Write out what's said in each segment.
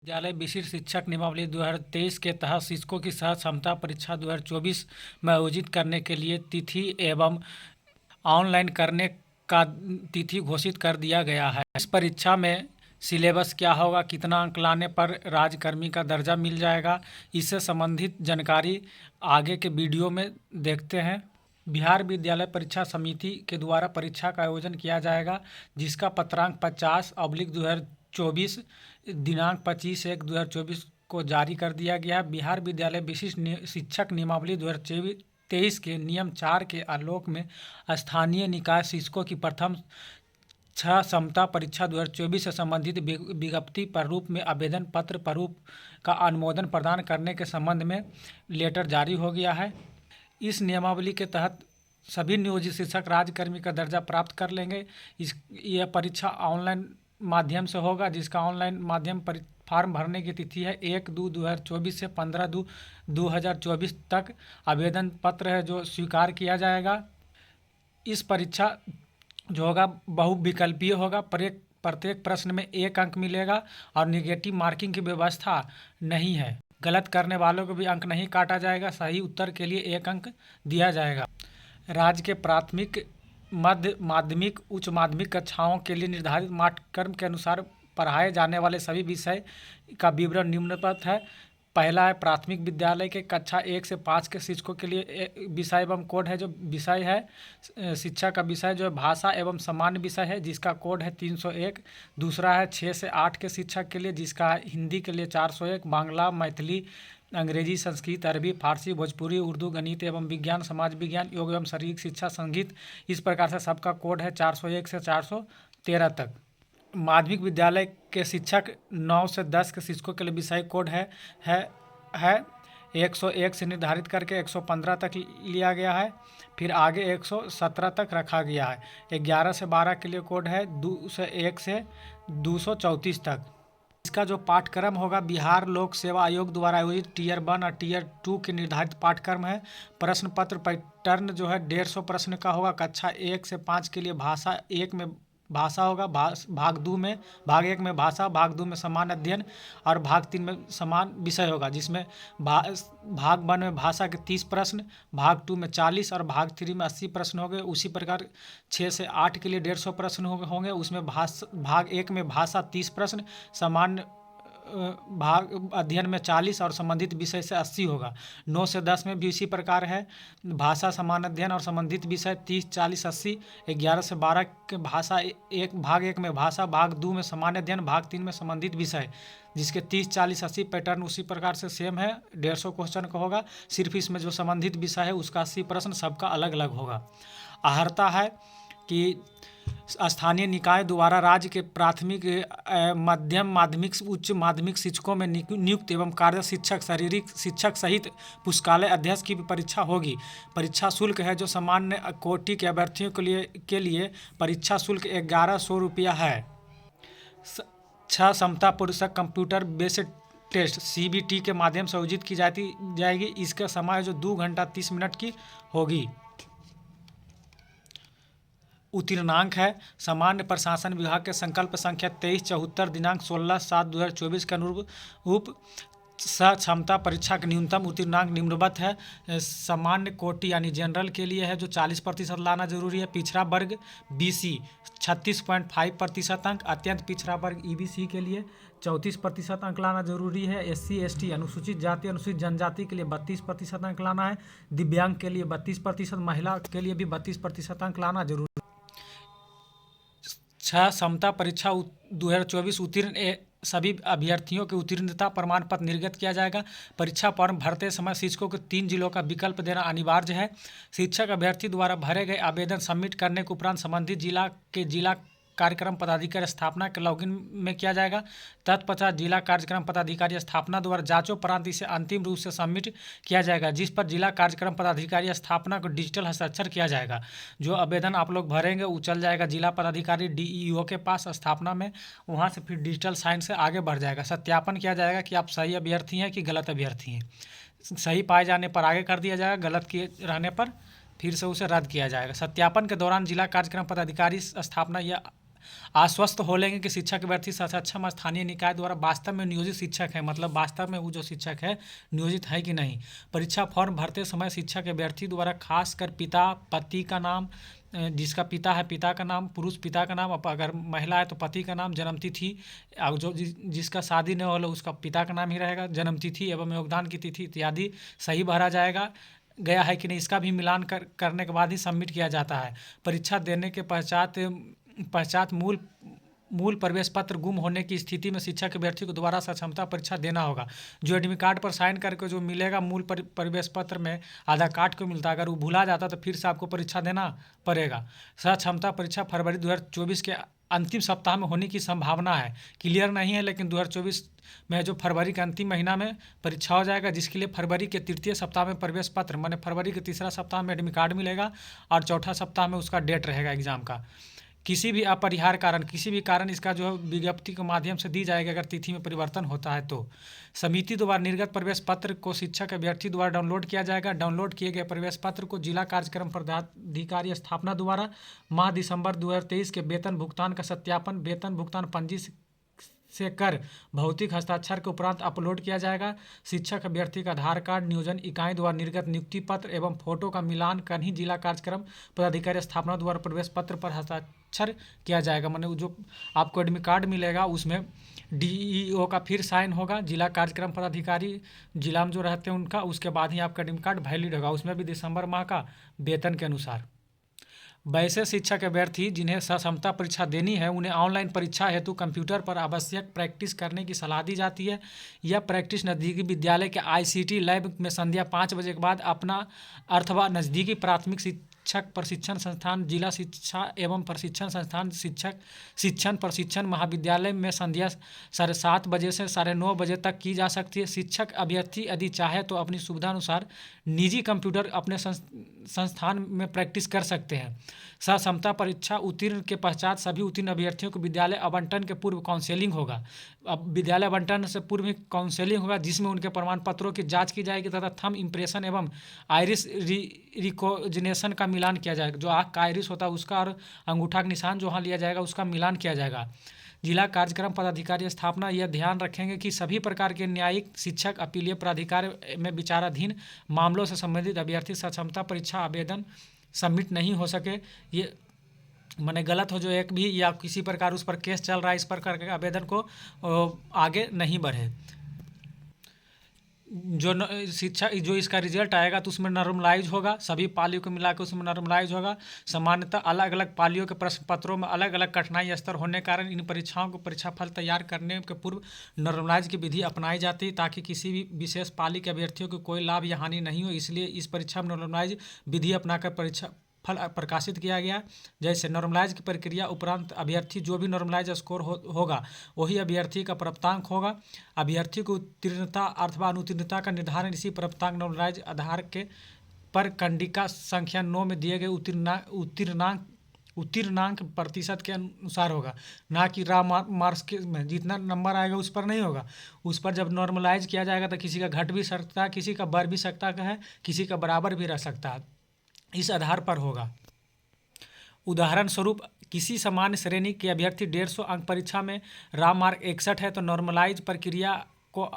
विद्यालय विशिष्ट शिक्षक नियमावली 2023 के तहत शिक्षकों की सह क्षमता परीक्षा 2024 में आयोजित करने के लिए तिथि एवं ऑनलाइन करने का तिथि घोषित कर दिया गया है। इस परीक्षा में सिलेबस क्या होगा, कितना अंक लाने पर राज्यकर्मी का दर्जा मिल जाएगा, इससे संबंधित जानकारी आगे के वीडियो में देखते हैं। बिहार विद्यालय परीक्षा समिति के द्वारा परीक्षा का आयोजन किया जाएगा, जिसका पत्रांक 50/2024 दिनांक 25/1/2024 को जारी कर दिया गया है। बिहार विद्यालय विशिष्ट शिक्षक नियमावली 2023 के नियम 4 के आलोक में स्थानीय निकाय शिक्षकों की प्रथम छह क्षमता परीक्षा 2024 से संबंधित विज्ञप्ति प्रारूप में आवेदन पत्र प्रारूप का अनुमोदन प्रदान करने के संबंध में लेटर जारी हो गया है। इस नियमावली के तहत सभी नियोजित शिक्षक राज्यकर्मी का दर्जा प्राप्त कर लेंगे। यह परीक्षा ऑनलाइन माध्यम से होगा, जिसका ऑनलाइन माध्यम फॉर्म भरने की तिथि है 1/2/2024 से 15/2/2024 तक। आवेदन पत्र है जो स्वीकार किया जाएगा। इस परीक्षा जो होगा बहुविकल्पीय होगा। प्रत्येक प्रश्न में 1 अंक मिलेगा और नेगेटिव मार्किंग की व्यवस्था नहीं है। गलत करने वालों को भी अंक नहीं काटा जाएगा। सही उत्तर के लिए 1 अंक दिया जाएगा। राज्य के प्राथमिक, मध्य माध्यमिक, उच्च माध्यमिक कक्षाओं के लिए निर्धारित पाठ्यक्रम के अनुसार पढ़ाए जाने वाले सभी विषय का विवरण निम्नलिखित है। पहला है प्राथमिक विद्यालय के कक्षा 1 से 5 के शिक्षकों के लिए विषय एवं कोड है। जो विषय है शिक्षा का विषय जो है भाषा एवं सामान्य विषय है, जिसका कोड है 301। दूसरा है 6 से 8 के शिक्षक के लिए, जिसका है हिंदी के लिए 401, बांग्ला, मैथिली, अंग्रेजी, संस्कृत, अरबी, फारसी, भोजपुरी, उर्दू, गणित एवं विज्ञान, समाज विज्ञान, योग एवं शारीरिक शिक्षा, संगीत, इस प्रकार से सबका कोड है 401 से 413 तक। माध्यमिक विद्यालय के शिक्षक 9 से 10 के शिक्षकों के लिए विषय कोड है 101 से निर्धारित करके 115 तक लिया गया है। फिर आगे 117 तक रखा गया है। 11 से 12 के लिए कोड है 201 से 234 तक। इसका जो पाठ्यक्रम होगा बिहार लोक सेवा आयोग द्वारा आयोजित टियर 1 और टियर 2 के निर्धारित पाठ्यक्रम है। प्रश्न पत्र पैटर्न जो है 150 प्रश्न का होगा। कक्षा 1 से 5 के लिए भाषा 1 में भाषा होगा, भाग 1 में भाषा, भाग 2 में समान अध्ययन और भाग 3 में समान विषय होगा, जिसमें भाग 1 में भाषा के 30 प्रश्न, भाग 2 में 40 और भाग 3 में 80 प्रश्न होंगे। उसी प्रकार 6 से 8 के लिए 150 प्रश्न होंगे। उसमें भाग 1 में भाषा 30 प्रश्न, सामान्य भाग अध्ययन में 40 और संबंधित विषय से 80 होगा। 9 से 10 में भी इसी प्रकार है, भाषा, समान अध्ययन और संबंधित विषय 30, 40, 80। 11 से 12 के भाषा भाग 1 में भाषा, भाग 2 में सामान्य अध्ययन, भाग 3 में संबंधित विषय, जिसके 30, 40, 80 पैटर्न उसी प्रकार से सेम है। 150 क्वेश्चन का होगा। सिर्फ इसमें जो संबंधित विषय है उसका 80 प्रश्न सबका अलग अलग होगा। अहर्ता है कि स्थानीय निकाय द्वारा राज्य के प्राथमिक, मध्यम माध्यमिक, उच्च माध्यमिक शिक्षकों में नियुक्त एवं कार्य शिक्षक, शारीरिक शिक्षक सहित पुस्तकालय अध्यक्ष की भी परीक्षा होगी। परीक्षा शुल्क है जो सामान्य कोटि के अभ्यर्थियों के लिए परीक्षा शुल्क 1100 रुपया है। 6 क्षमता पुरस्कार कंप्यूटर बेस्ड टेस्ट CBT के माध्यम से आयोजित की जाएगी। इसका समय जो 2 घंटा 30 मिनट की होगी। उत्तीर्णांक है सामान्य प्रशासन विभाग के संकल्प संख्या 2374 दिनांक 16/7/2024 के अनुरूप सह क्षमता परीक्षा का न्यूनतम उत्तीर्णांक निम्नवत है। सामान्य कोटि यानी जनरल के लिए है जो 40% लाना जरूरी है। पिछड़ा वर्ग BC 36.5% अंक। अत्यंत पिछड़ा वर्ग EBC के लिए 34% अंक लाना जरूरी है। SC ST अनुसूचित जाति अनुसूचित जनजाति के लिए 32% अंक लाना है। दिव्यांग के लिए 32%, महिला के लिए भी 32% अंक लाना जरूरी है। 6 क्षमता परीक्षा 2024 उत्तीर्ण सभी अभ्यर्थियों के उत्तीर्णता प्रमाण पत्र निर्गत किया जाएगा। परीक्षा फॉर्म भरते समय शिक्षकों को 3 जिलों का विकल्प देना अनिवार्य है। शिक्षक अभ्यर्थी द्वारा भरे गए आवेदन सबमिट करने के उपरांत संबंधित जिला कार्यक्रम पदाधिकारी स्थापना के लॉगिन में किया जाएगा। तत्पश्चात जिला कार्यक्रम पदाधिकारी स्थापना द्वारा जांचोपरांत इसे अंतिम रूप से सबमिट किया जाएगा, जिस पर जिला कार्यक्रम पदाधिकारी स्थापना को डिजिटल हस्ताक्षर किया जाएगा। जो आवेदन आप लोग भरेंगे वो चल जाएगा जिला पदाधिकारी DEO के पास स्थापना में। वहाँ से फिर डिजिटल साइन से आगे बढ़ जाएगा। सत्यापन किया जाएगा कि आप सही अभ्यर्थी हैं कि गलत अभ्यर्थी हैं। सही पाए जाने पर आगे कर दिया जाएगा, गलत किए रहने पर फिर से उसे रद्द किया जाएगा। सत्यापन के दौरान जिला कार्यक्रम पदाधिकारी स्थापना या आश्वस्त हो लेंगे कि शिक्षक अभ्यर्थी सक्षम स्थानीय निकाय द्वारा वास्तव में नियोजित शिक्षक है, मतलब वास्तव में वो जो शिक्षक है नियोजित है कि नहीं। परीक्षा फॉर्म भरते समय शिक्षक अभ्यर्थी द्वारा खासकर पिता, पति का नाम, जिसका पिता है पिता का नाम, पुरुष पिता का नाम, अगर महिला है तो पति का नाम, जन्मतिथि, और जो जिसका शादी न हो उसका पिता का नाम ही रहेगा, जन्मतिथि एवं योगदान की तिथि इत्यादि सही भरा जाएगा, गया है कि नहीं, इसका भी मिलान करने के बाद ही सबमिट किया जाता है। परीक्षा देने के पश्चात मूल प्रवेश पत्र गुम होने की स्थिति में शिक्षक अभ्यर्थी को दोबारा सक्षमता परीक्षा देना होगा। जो एडमिट कार्ड पर साइन करके जो मिलेगा मूल प्रवेश पत्र में आधार कार्ड को मिलता है, अगर वो भुला जाता तो फिर से आपको परीक्षा देना पड़ेगा। सक्षमता परीक्षा फरवरी 2024 के अंतिम सप्ताह में होने की संभावना है। क्लियर नहीं है, लेकिन 2024 में जो फरवरी के अंतिम महीना में परीक्षा हो जाएगा, जिसके लिए फरवरी के तृतीय सप्ताह में प्रवेश पत्र, माने फरवरी के तीसरा सप्ताह में एडमिट कार्ड मिलेगा और चौथा सप्ताह में उसका डेट रहेगा एग्जाम का। किसी भी अपरिहार्य कारण, किसी भी कारण इसका जो विज्ञप्ति के माध्यम से दी जाएगी अगर तिथि में परिवर्तन होता है तो। समिति द्वारा निर्गत प्रवेश पत्र को शिक्षक अभ्यर्थी द्वारा डाउनलोड किया जाएगा। डाउनलोड किए गए प्रवेश पत्र को जिला कार्यक्रम पदाधिकारी स्थापना द्वारा माह दिसंबर 2023 के वेतन भुगतान का सत्यापन वेतन भुगतान पंजी से कर भौतिक हस्ताक्षर के उपरांत अपलोड किया जाएगा। शिक्षक अभ्यर्थी का आधार कार्ड, नियोजन इकाई द्वारा निर्गत नियुक्ति पत्र एवं फोटो का मिलान कर ही जिला कार्यक्रम पदाधिकारी स्थापना द्वारा प्रवेश पत्र पर हस्ताक्षर किया जाएगा। माने जो आपको एडमिट कार्ड मिलेगा उसमें डीईओ का फिर साइन होगा, जिला कार्यक्रम पदाधिकारी जिला में जो रहते हैं उनका, उसके बाद ही आपका एडमिट कार्ड वैलिड होगा, उसमें भी दिसंबर माह का वेतन के अनुसार। वैसे शिक्षक अभ्यर्थी जिन्हें सक्षमता परीक्षा देनी है उन्हें ऑनलाइन परीक्षा हेतु कंप्यूटर पर आवश्यक प्रैक्टिस करने की सलाह दी जाती है। यह प्रैक्टिस नज़दीकी विद्यालय के आईसीटी लैब में संध्या 5 बजे के बाद अपना अथवा नज़दीकी प्राथमिक शिक्षक प्रशिक्षण संस्थान, जिला शिक्षा एवं प्रशिक्षण संस्थान, शिक्षण प्रशिक्षण महाविद्यालय में संध्या 7:30 बजे से 9:30 बजे तक की जा सकती है। शिक्षक अभ्यर्थी यदि चाहे तो अपनी सुविधा अनुसार निजी कंप्यूटर अपने संस्थान में प्रैक्टिस कर सकते हैं। सक्षमता परीक्षा उत्तीर्ण के पश्चात सभी उत्तीर्ण अभ्यर्थियों को विद्यालय आवंटन के पूर्व काउंसलिंग होगा। अब विद्यालय आवंटन से पूर्व ही काउंसलिंग होगा, जिसमें उनके प्रमाण पत्रों की जांच की जाएगी तथा थंब इम्प्रेशन एवं आइरिस रिकॉग्निशन का मिलान किया जाएगा। जो आँख का आइरिस होता है उसका और अंगूठा का निशान जो वहाँ लिया जाएगा उसका मिलान किया जाएगा। जिला कार्यक्रम पदाधिकारी स्थापना यह ध्यान रखेंगे कि सभी प्रकार के न्यायिक, शिक्षक, अपीलीय प्राधिकार में विचाराधीन मामलों से संबंधित अभ्यर्थी सक्षमता परीक्षा आवेदन सबमिट नहीं हो सके। ये माने गलत हो जो एक भी या किसी प्रकार उस पर केस चल रहा है, इस प्रकार के आवेदन को आगे नहीं बढ़े। जो शिक्षा जो इसका रिजल्ट आएगा तो उसमें नॉर्मलाइज होगा, सभी पालियों को मिलाकर उसमें नॉर्मलाइज होगा। सामान्यतः अलग अलग पालियों के प्रश्न पत्रों में अलग अलग कठिनाई स्तर होने के कारण इन परीक्षाओं को परीक्षा फल तैयार करने के पूर्व नॉर्मलाइज की विधि अपनाई जाती है ताकि किसी भी विशेष पाली के अभ्यर्थियों को कोई लाभ या हानि नहीं हो। इसलिए इस परीक्षा में नॉर्मलाइज विधि अपनाकर परीक्षा फल प्रकाशित किया गया। जैसे नॉर्मलाइज की प्रक्रिया उपरांत अभ्यर्थी जो भी नॉर्मलाइज स्कोर होगा वही अभ्यर्थी का प्राप्तांक होगा। अभ्यर्थी को उत्तीर्णता अथवा अनुत्तीर्णता का निर्धारण इसी प्राप्तांक नॉर्मलाइज आधार के पर कंडिका संख्या 9 में दिए गए उत्तीर्णांक प्रतिशत के अनुसार होगा, ना कि रा मार्क्स के में जितना नंबर आएगा उस पर नहीं होगा। उस पर जब नॉर्मलाइज किया जाएगा तो किसी का घट भी सकता है, किसी का बढ़ भी सकता है, किसी का बराबर भी रह सकता है, इस आधार पर होगा। उदाहरण स्वरूप किसी सामान्य श्रेणी के अभ्यर्थी 150 अंक परीक्षा में रा मार्क 61 है तो नॉर्मलाइज प्रक्रिया को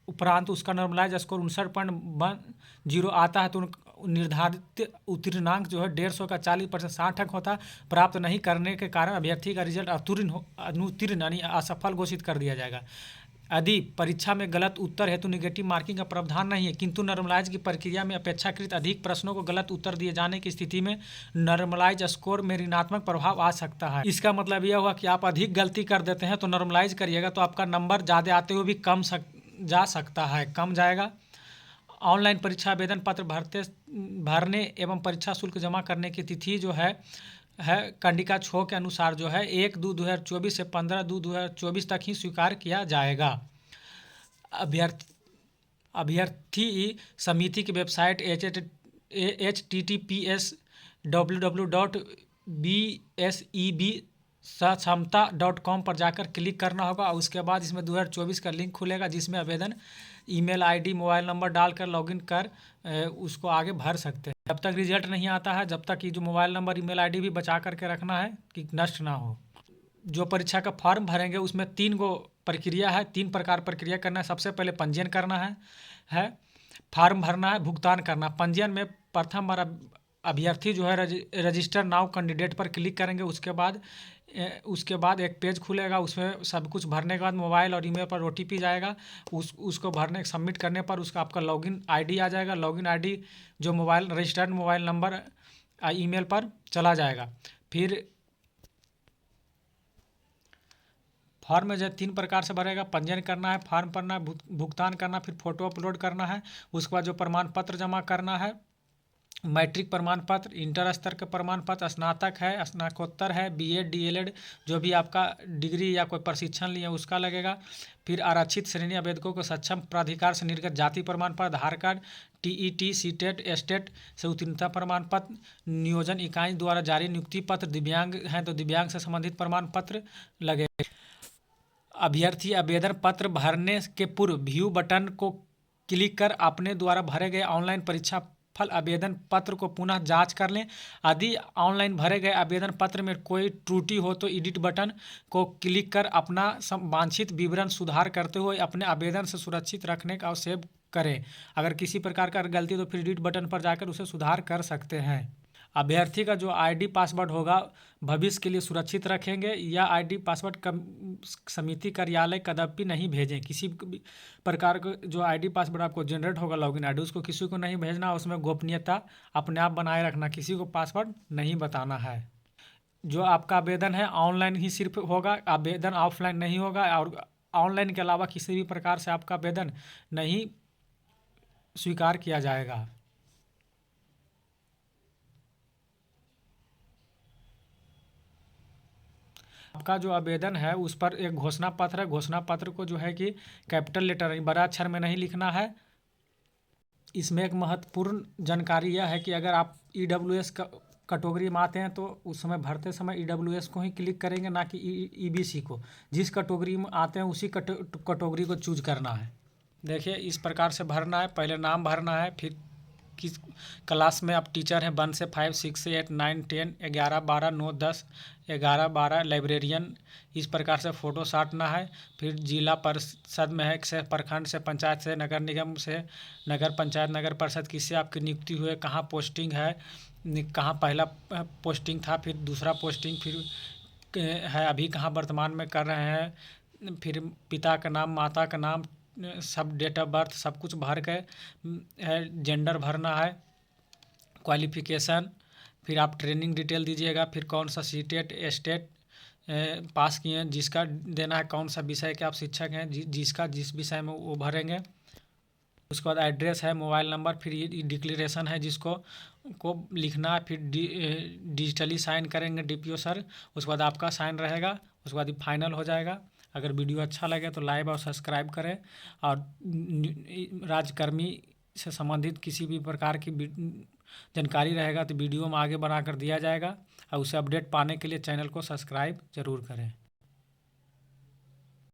उपरांत उसका नॉर्मलाइज स्कोर 59.10 आता है तो निर्धारित उत्तीर्णांक जो है 150 का 40% 60 अंक होता है। प्राप्त नहीं करने के कारण अभ्यर्थी का रिजल्ट अनुत्तीर्ण यानी असफल घोषित कर दिया जाएगा। यदि परीक्षा में गलत उत्तर है तो निगेटिव मार्किंग का प्रावधान नहीं है, किंतु नॉर्मलाइज की प्रक्रिया में अपेक्षाकृत अधिक प्रश्नों को गलत उत्तर दिए जाने की स्थिति में नॉर्मलाइज स्कोर में ऋणात्मक प्रभाव आ सकता है। इसका मतलब यह हुआ कि आप अधिक गलती कर देते हैं तो नॉर्मलाइज करिएगा तो आपका नंबर ज़्यादा आते हुए भी जा सकता है, कम जाएगा। ऑनलाइन परीक्षा आवेदन पत्र भरने एवं परीक्षा शुल्क जमा करने की तिथि जो है कंडिका 6 के अनुसार जो है 1/2/2024 से 15/2/2024 तक ही स्वीकार किया जाएगा। अभ्यर्थी समिति की वेबसाइट https://bsebsक्षमता.com पर जाकर क्लिक करना होगा और उसके बाद इसमें 2024 का लिंक खुलेगा जिसमें आवेदन ईमेल आईडी मोबाइल नंबर डालकर लॉगिन कर उसको आगे भर सकते हैं। जब तक रिजल्ट नहीं आता है जब तक ये जो मोबाइल नंबर ईमेल आईडी भी बचा करके रखना है कि नष्ट ना हो। जो परीक्षा का फॉर्म भरेंगे उसमें 3 गो प्रक्रिया है, 3 प्रकार प्रक्रिया करना है। सबसे पहले पंजीयन करना है, फॉर्म भरना है, भुगतान करना। पंजीयन में प्रथम बार अभ्यर्थी जो है रजिस्टर नाउ कैंडिडेट पर क्लिक करेंगे। उसके बाद एक पेज खुलेगा, उसमें सब कुछ भरने के बाद मोबाइल और ईमेल पर OTP जाएगा। उसको भरने सबमिट करने पर उसका आपका लॉगिन आईडी आ जाएगा। लॉगिन आईडी जो mobile registered mobile number email पर चला जाएगा। फिर फॉर्म में जो 3 प्रकार से भरेगा, पंजीयन करना है, फॉर्म भरना है, भुगतान करना, फिर फोटो अपलोड करना है। उसके बाद जो प्रमाण पत्र जमा करना है, मैट्रिक प्रमाण पत्र, इंटर स्तर का प्रमाण पत्र, स्नातक है, स्नातकोत्तर है, BEd DLEd जो भी आपका डिग्री या कोई प्रशिक्षण लिए उसका लगेगा। फिर आरक्षित श्रेणी आवेदकों को सक्षम प्राधिकार से निर्गत जाति प्रमाण पत्र, आधार कार्ड, TET सीटेट एस्टेट से उत्तीर्णता प्रमाण पत्र, नियोजन इकाई द्वारा जारी नियुक्ति पत्र, दिव्यांग हैं तो दिव्यांग से संबंधित प्रमाण पत्र लगेगा। अभ्यर्थी आवेदन पत्र भरने के पूर्व व्यू बटन को क्लिक कर अपने द्वारा भरे गए ऑनलाइन परीक्षा फल आवेदन पत्र को पुनः जांच कर लें। यदि ऑनलाइन भरे गए आवेदन पत्र में कोई त्रुटि हो तो एडिट बटन को क्लिक कर अपना वांछित विवरण सुधार करते हुए अपने आवेदन से सुरक्षित रखने का और सेव करें। अगर किसी प्रकार का गलती तो फिर एडिट बटन पर जाकर उसे सुधार कर सकते हैं। अभ्यर्थी का जो ID पासवर्ड होगा भविष्य के लिए सुरक्षित रखेंगे। यह ID पासवर्ड समिति कार्यालय कदापि नहीं भेजें। किसी भी प्रकार का जो ID पासवर्ड आपको जनरेट होगा लॉगिन ID उसको किसी को नहीं भेजना। उसमें गोपनीयता अपने आप बनाए रखना, किसी को पासवर्ड नहीं बताना है। जो आपका आवेदन है ऑनलाइन ही सिर्फ होगा, आवेदन ऑफलाइन नहीं होगा। और ऑनलाइन के अलावा किसी भी प्रकार से आपका आवेदन नहीं स्वीकार किया जाएगा। आपका जो आवेदन है उस पर एक घोषणा पत्र है। घोषणा पत्र को जो है कि कैपिटल लेटर बड़ा अक्षर में नहीं लिखना है। इसमें एक महत्वपूर्ण जानकारी यह है कि अगर आप EWS कैटेगरी में आते हैं तो उस समय भरते समय EWS को ही क्लिक करेंगे, ना कि EBC को। जिस कैटेगरी में आते हैं उसी कैटेगरी को चूज करना है। देखिए इस प्रकार से भरना है। पहले नाम भरना है, फिर किस क्लास में आप टीचर हैं, 1 से 5, 6 से 8, 9, 10, 11, 12, 9, 10, 11, 12 लाइब्रेरियन। इस प्रकार से फ़ोटो साटना है। फिर जिला परिषद में है से, प्रखंड से, पंचायत से, नगर निगम से, नगर पंचायत नगर परिषद किससे आपकी नियुक्ति हुई, कहाँ पोस्टिंग है, कहाँ पहला पोस्टिंग था, फिर दूसरा पोस्टिंग फिर है, अभी कहाँ वर्तमान में कर रहे हैं। फिर पिता का नाम, माता का नाम, सब डेट ऑफ बर्थ सब कुछ भर के जेंडर भरना है, क्वालिफिकेशन, फिर आप ट्रेनिंग डिटेल दीजिएगा, फिर कौन सा सीटेट एस्टेट पास किए हैं, जिसका देना है, कौन सा विषय के आप शिक्षक हैं, जिसका जिस विषय में वो भरेंगे। उसके बाद एड्रेस है, मोबाइल नंबर, फिर ये डिक्लेरेशन है जिसको लिखना है। फिर डिजिटली साइन करेंगे DPO सर। उसके बाद आपका साइन रहेगा, उसके बाद फाइनल हो जाएगा। अगर वीडियो अच्छा लगे तो लाइक और सब्सक्राइब करें। और राज्यकर्मी से संबंधित किसी भी प्रकार की जानकारी रहेगा तो वीडियो में आगे बढ़ाकर दिया जाएगा। और उसे अपडेट पाने के लिए चैनल को सब्सक्राइब जरूर करें।